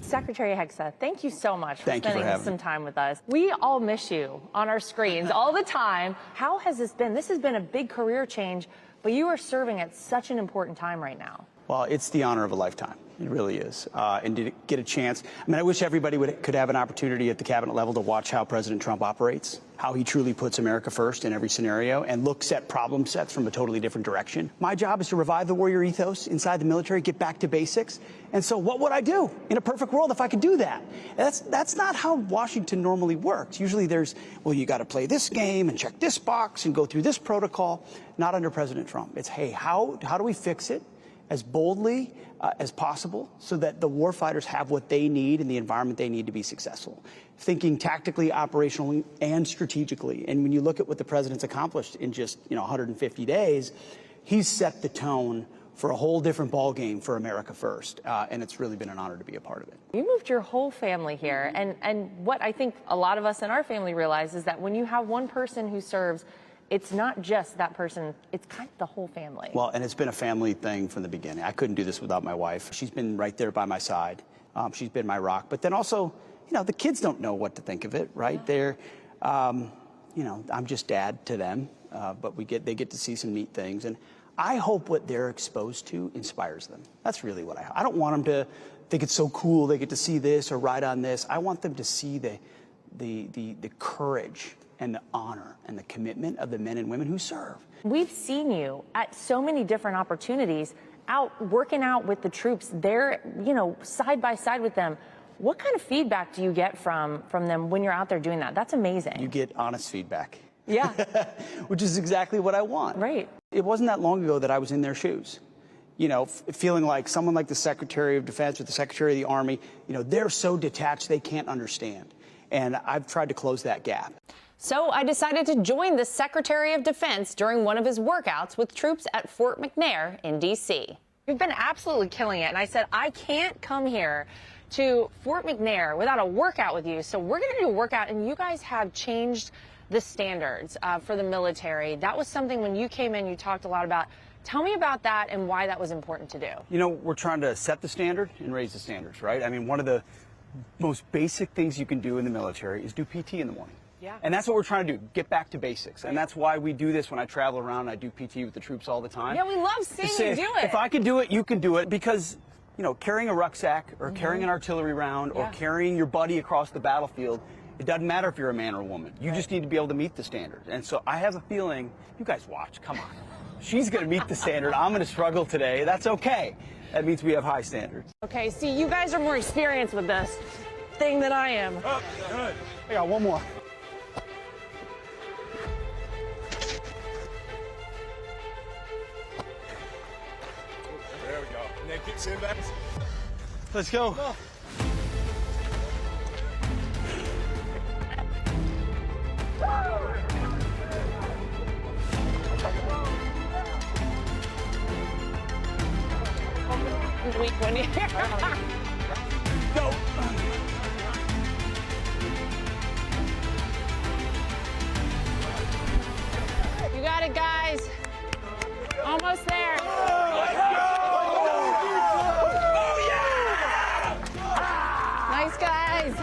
Secretary Hegseth, thank you so much for Thank you spending some time with us. We all miss you on our screens all the time. How has this been? This has been a big career change, but you are serving at such an important time right now. Well, it's the honor of a lifetime. It really is. And to get a chance, I mean, I wish everybody could have an opportunity at the cabinet level to watch how President Trump operates, how he truly puts America first in every scenario and looks at problem sets from a totally different direction. My job is to revive the warrior ethos inside the military, get back to basics. And so what would I do in a perfect world if I could do that? That's not how Washington normally works. Usually there's, well, you got to play this game and check this box and go through this protocol. Not under President Trump. It's, hey, how do we fix it as boldly as possible so that the warfighters have what they need and the environment they need to be successful. Thinking tactically, operationally, and strategically. And when you look at what the president's accomplished in just 150 days, he's set the tone for a whole different ballgame for America first. And it's really been an honor to be a part of it. You moved your whole family here. And what I think a lot of us in our family realize is that when you have one person who serves, it's not just that person, it's kind of the whole family. Well, and it's been a family thing from the beginning. I couldn't do this without my wife. She's been right there by my side. She's been my rock. But then also, the kids don't know what to think of it, right? They're, I'm just dad to them, but they get to see some neat things. And I hope what they're exposed to inspires them. That's really what I don't want them to think it's so cool they get to see this or ride on this. I want them to see the courage and the honor and the commitment of the men and women who serve. We've seen you at so many different opportunities out working out with the troops there, side by side with them. What kind of feedback do you get from them when you're out there doing that? That's amazing. You get honest feedback. Yeah. Which is exactly what I want. Right. It wasn't that long ago that I was in their shoes. Feeling like someone like the Secretary of Defense or the Secretary of the Army, they're so detached they can't understand. And I've tried to close that gap. So I decided to join the Secretary of Defense during one of his workouts with troops at Fort McNair in D.C. You've been absolutely killing it. And I said, I can't come here to Fort McNair without a workout with you. So we're going to do a workout. And you guys have changed the standards for the military. That was something when you came in, you talked a lot about. Tell me about that and why that was important to do. We're trying to set the standard and raise the standards, right? I mean, one of the most basic things you can do in the military is do PT in the morning. Yeah. And that's what we're trying to do, get back to basics. And that's why we do this when I travel around. I do PT with the troops all the time. Yeah, we love seeing you do it. If I could do it, you can do it. Because, carrying a rucksack or carrying an artillery round or carrying your buddy across the battlefield, it doesn't matter if you're a man or a woman. You just need to be able to meet the standard. And so I have a feeling, you guys watch, come on. She's going to meet the standard. I'm going to struggle today. That's okay. That means we have high standards. Okay, see, you guys are more experienced with this thing than I am. Oh, good. I got one more. There we go. Naked sandbags. Let's go. Week one year. Go. You got it, guys. Almost there. Nice, guys.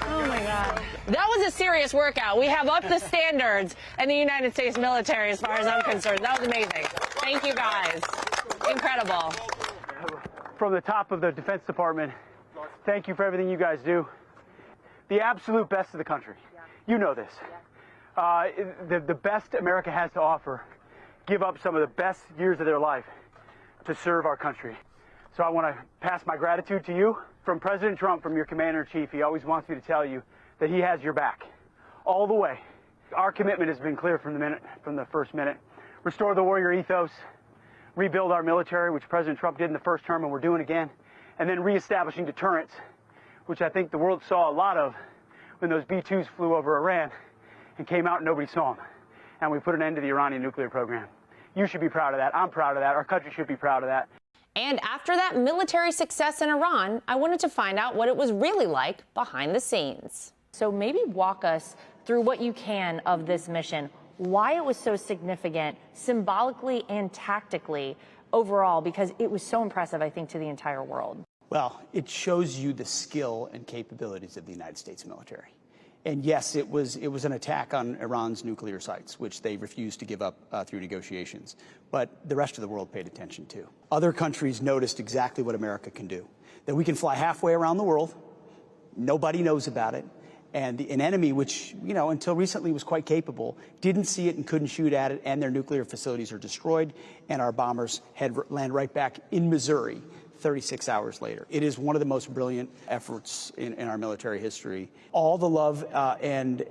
Oh, my God. That was a serious workout. We have upped the standards in the United States military as far as I'm concerned. That was amazing. Thank you, guys. Incredible. From the top of the Defense Department, thank you for everything you guys do. The absolute best of the country. You know this. The best America has to offer, give up some of the best years of their life to serve our country. So I want to pass my gratitude to you. From President Trump, from your Commander-in-Chief, he always wants me to tell you that he has your back all the way. Our commitment has been clear from the first minute. Restore the warrior ethos, rebuild our military, which President Trump did in the first term and we're doing again, and then reestablishing deterrence, which I think the world saw a lot of when those B-2s flew over Iran and came out and nobody saw them. And we put an end to the Iranian nuclear program. You should be proud of that. I'm proud of that. Our country should be proud of that. And after that military success in Iran, I wanted to find out what it was really like behind the scenes. So maybe walk us through what you can of this mission, why it was so significant symbolically and tactically overall, because it was so impressive, I think, to the entire world. Well, it shows you the skill and capabilities of the United States military. And yes, it was an attack on Iran's nuclear sites, which they refused to give up through negotiations. But the rest of the world paid attention too. Other countries noticed exactly what America can do, that we can fly halfway around the world. Nobody knows about it. And an enemy, which, until recently was quite capable, didn't see it and couldn't shoot at it, and their nuclear facilities are destroyed, and our bombers land right back in Missouri 36 hours later. It is one of the most brilliant efforts in our military history. All the love and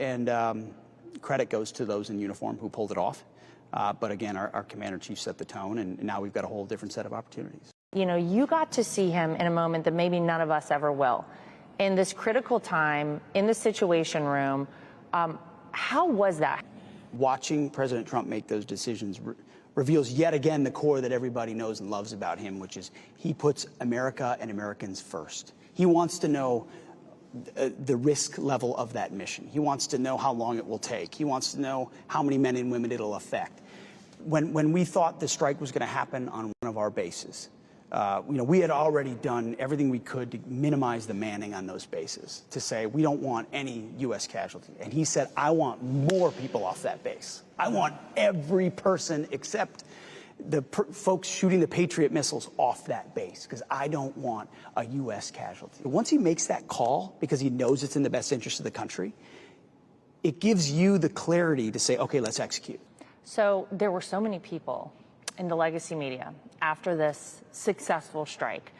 credit goes to those in uniform who pulled it off. But again, our commander-in-chief set the tone, and now we've got a whole different set of opportunities. You got to see him in a moment that maybe none of us ever will. In this critical time, in the Situation Room, how was that? Watching President Trump make those decisions reveals yet again the core that everybody knows and loves about him, which is he puts America and Americans first. He wants to know the risk level of that mission. He wants to know how long it will take. He wants to know how many men and women it'll affect. When we thought the strike was going to happen on one of our bases, we had already done everything we could to minimize the manning on those bases, to say we don't want any U.S. casualty. And he said, I want more people off that base. I want every person except the folks shooting the Patriot missiles off that base, because I don't want a U.S. casualty. Once he makes that call, because he knows it's in the best interest of the country, it gives you the clarity to say, okay, let's execute. So there were so many people in the legacy media after this successful strike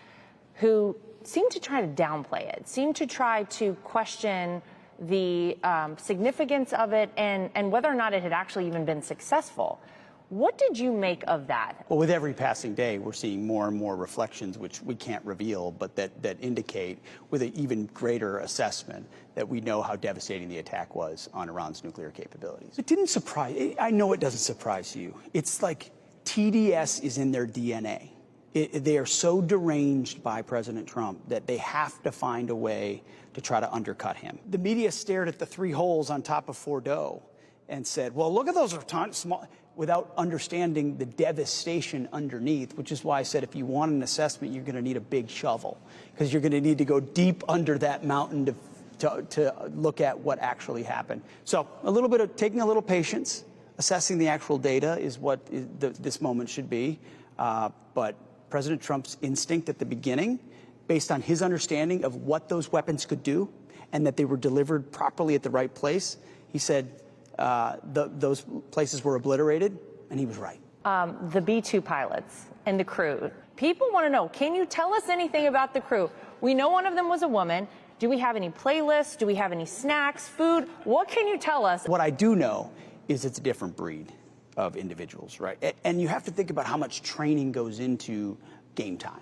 who seemed to try to downplay it, seemed to try to question the significance of it and whether or not it had actually even been successful. What did you make of that? Well, with every passing day, we're seeing more and more reflections, which we can't reveal, but that indicate with an even greater assessment that we know how devastating the attack was on Iran's nuclear capabilities. It didn't surprise, I know it doesn't surprise you. It's like TDS is in their DNA. They are so deranged by President Trump that they have to find a way to try to undercut him. The media stared at the 3 holes on top of Fordo and said, well, look at those small, without understanding the devastation underneath, which is why I said if you want an assessment, you're going to need a big shovel, because you're going to need to go deep under that mountain to look at what actually happened. So a little bit of taking a little patience. Assessing the actual data is what this moment should be. But President Trump's instinct at the beginning, based on his understanding of what those weapons could do and that they were delivered properly at the right place, he said those places were obliterated, and he was right. The B-2 pilots and the crew. People want to know, can you tell us anything about the crew? We know one of them was a woman. Do we have any playlists? Do we have any snacks, food? What can you tell us? What I do know is it's a different breed of individuals, right? And you have to think about how much training goes into game time.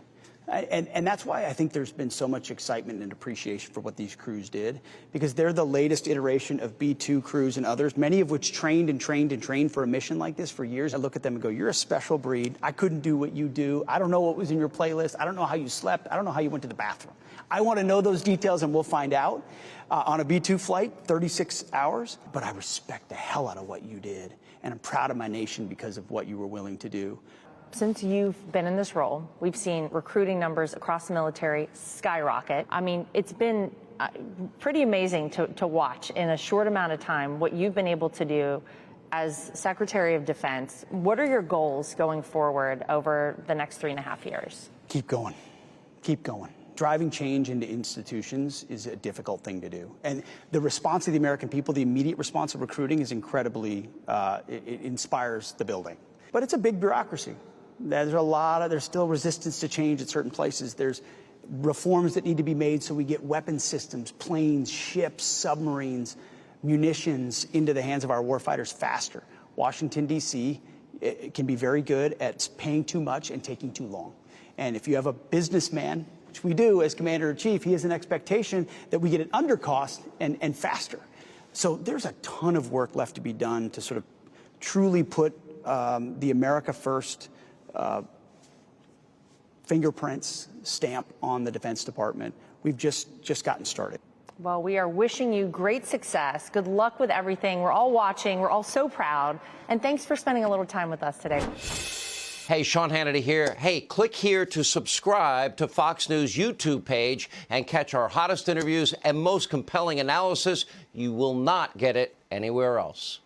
And that's why I think there's been so much excitement and appreciation for what these crews did, because they're the latest iteration of B-2 crews and others, many of which trained and trained and trained for a mission like this for years. I look at them and go, you're a special breed. I couldn't do what you do. I don't know what was in your playlist. I don't know how you slept. I don't know how you went to the bathroom. I want to know those details, and we'll find out on a B-2 flight, 36 hours. But I respect the hell out of what you did, and I'm proud of my nation because of what you were willing to do. Since you've been in this role, we've seen recruiting numbers across the military skyrocket. I mean, it's been pretty amazing to watch in a short amount of time what you've been able to do as Secretary of Defense. What are your goals going forward over the next 3.5 years? Keep going. Keep going. Driving change into institutions is a difficult thing to do. And the response of the American people, the immediate response of recruiting is incredibly, it inspires the building. But it's a big bureaucracy. There's still resistance to change at certain places. There's reforms that need to be made so we get weapons systems, planes, ships, submarines, munitions into the hands of our warfighters faster. Washington, D.C. can be very good at paying too much and taking too long. And if you have a businessman, which we do as Commander-in-Chief, he has an expectation that we get it under cost and faster. So there's a ton of work left to be done to sort of truly put the America First fingerprints stamp on the Defense Department. We've just gotten started. Well, we are wishing you great success. Good luck with everything. We're all watching. We're all so proud. And thanks for spending a little time with us today. Hey, Sean Hannity here. Hey, click here to subscribe to Fox News YouTube page and catch our hottest interviews and most compelling analysis. You will not get it anywhere else.